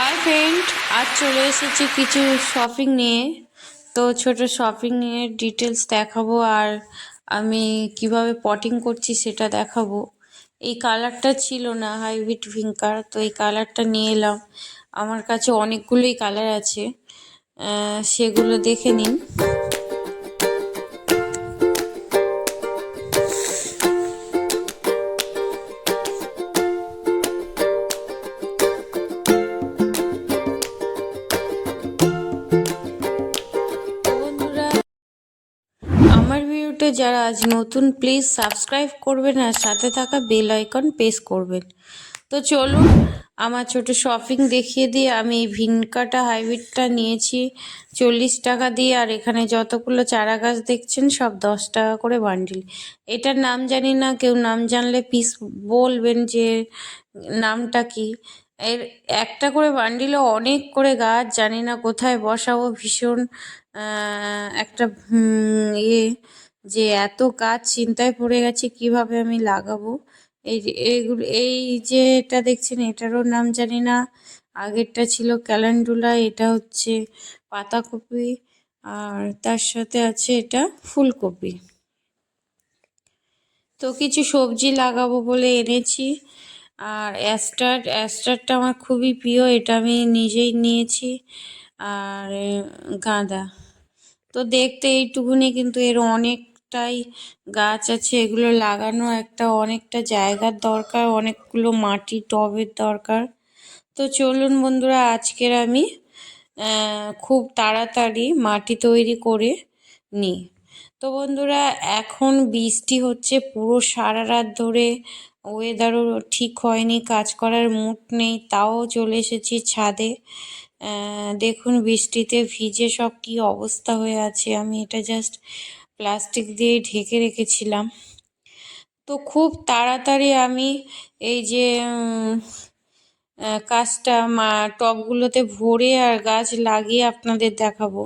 Hi friend, আজ চলে এসেছি কিছু শপিং নিয়ে। তো ছোট শপিং নিয়ে ডিটেলস দেখাবো আর আমি কিভাবে পটিং করছি সেটা দেখাবো। এই কালারটা ছিল না, হাইব্রিড ভিঙ্কার, তো এই কালারটা নিয়ে এলাম। আমার কাছে অনেকগুলোই কালার আছে, সেগুলো দেখে নিন। আমার ভিডিওতে যারা আজ নতুন, প্লিজ সাবস্ক্রাইব করবেন আর সাথে থাকা বেল আইকন প্রেস করবেন। তো চলুন আমার ছোট শপিং দেখিয়ে দিয়ে। আমি এই ভিনকাটা হাইব্রিডটা নিয়েছি 40 টাকা দিয়ে, আর এখানে যতগুলো চারা গাছ দেখছেন সব 10 টাকা করে বান্ডিল। এটার নাম জানি না, কেউ নাম জানলে প্লিজ বলবেন যে নামটা কি। এর একটা করে বান্ডিলে অনেক করে গাছ, জানি না কোথায় বসাবো। ভীষণ একটা যে এত গাছ চিন্তায় পড়ে গেছে কিভাবে আমি লাগাবো। এইগুলো, এই যে এটা দেখছেন এটারও নাম জানি না। আগেরটা ছিল ক্যালেন্ডুলা, এটা হচ্ছে পাতাকপি, আর তার সাথে আছে এটা ফুলকপি। তো কিছু সবজি লাগাবো বলে এনেছি। আর অ্যাস্টারটা আমার খুবই প্রিয়, এটা আমি নিজেই নিয়েছি। আর গাঁদা তো দেখতে এইটুকুনি, কিন্তু এর অনেকটাই গাছ আছে। এগুলো লাগানো অনেকটা জায়গার দরকার, অনেকগুলো মাটি টবের দরকার। তো চলুন বন্ধুরা, আজকের আমি খুব তাড়াতাড়ি মাটি তৈরি করে নিই। তো বন্ধুরা, এখন বৃষ্টি হচ্ছে পুরো সারা রাত ধরে, ওয়েদারও ঠিক হয়নি, কাজ করার মুড নেই, তাও চলে এসেছি ছাদে। দেখুন বৃষ্টিতে ভিজে সব কি অবস্থা হয়ে আছে। আমি এটা জাস্ট প্লাস্টিক দিয়ে ঢেকে রেখেছিলাম। তো খুব তাড়াতাড়ি আমি এই যে কাজটা টবগুলোতে ভরে আর গাছ লাগিয়ে আপনাদের দেখাবো।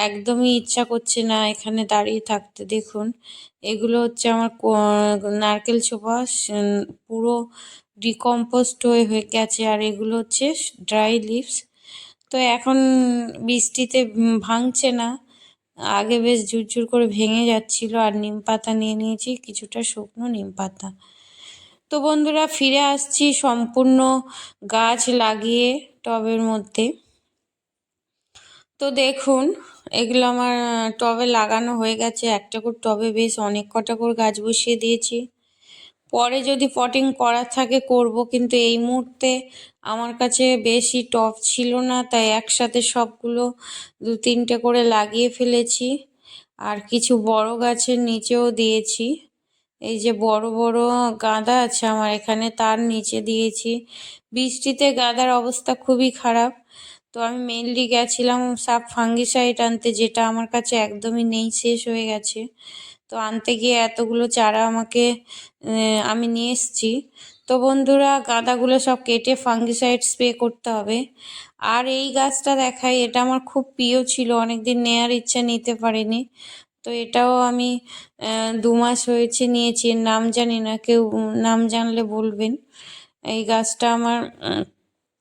একদমই ইচ্ছা করছে না এখানে দাঁড়িয়ে থাকতে। দেখুন এগুলো হচ্ছে আমার নারকেল ছোপা, পুরো ডিকম্পোস্ট হয়ে গেছে, আর এগুলো হচ্ছে ড্রাই লিভস। তো এখন বৃষ্টিতে ভাঙছে না, আগে বেশ ঝুরঝুর করে ভেঙে যাচ্ছিল। আর নিম পাতা নিয়ে নিয়েছি, কিছুটা শুকনো নিম পাতা। তো বন্ধুরা, ফিরে আসছি সম্পূর্ণ গাছ লাগিয়ে টবের মধ্যে। তো দেখুন এগুলো আমার টবে লাগানো হয়ে গেছে। একটা করে টবে বেশ অনেক কটা করে গাছ বসিয়ে দিয়েছি। পরে যদি পটিং করার থাকে করব, কিন্তু এই মুহূর্তে আমার কাছে বেশি টব ছিল না, তাই একসাথে সবগুলো 2-3টে করে লাগিয়ে ফেলেছি। আর কিছু বড় গাছের নিচেও দিয়েছি। এই যে বড় বড় গাঁদা আছে আমার এখানে, তার নিচে দিয়েছি। বৃষ্টিতে গাঁদার অবস্থা খুবই খারাপ। তো আমি মেনলি গেছিলাম সাব ফাঙ্গিসাইড আনতে, যেটা আমার কাছে একদমই নেই, শেষ হয়ে গেছে। তো আনতে গিয়ে এতগুলো চারা আমি নিয়ে এসেছি। তো বন্ধুরা, গাঁদাগুলো সব কেটে ফাঙ্গিসাইড স্প্রে করতে হবে। আর এই গাছটা দেখাই, এটা আমার খুব প্রিয় ছিল, অনেকদিন নেয়ার ইচ্ছা, নিতে পারিনি। তো এটাও আমি 2 মাস হয়েছে নিয়েছি। এর নাম জানি না, কেউ নাম জানলে বলবেন। এই গাছটা আমার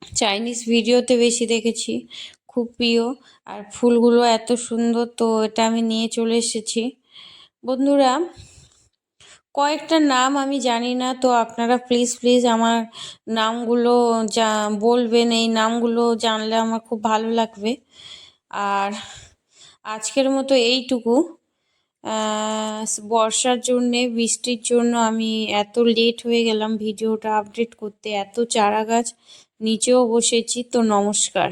চাইনিজ ভিডিওতে বেশি দেখেছি, খুব প্রিয়। আর ফুলগুলো এত সুন্দর, তো এটা আমি নিয়ে চলে এসেছি। বন্ধুরা, কয়েকটা নাম আমি জানি না, তো আপনারা প্লিজ আমার নামগুলো বলবেন। এই নামগুলো জানলে আমার খুব ভালো লাগবে। আর আজকের মতো এইটুকু। বর্ষার জন্যে, বৃষ্টির জন্য আমি এত লেট হয়ে গেলাম ভিডিওটা আপডেট করতে। এত চারা গাছ নিচেও বসেছি। তো নমস্কার।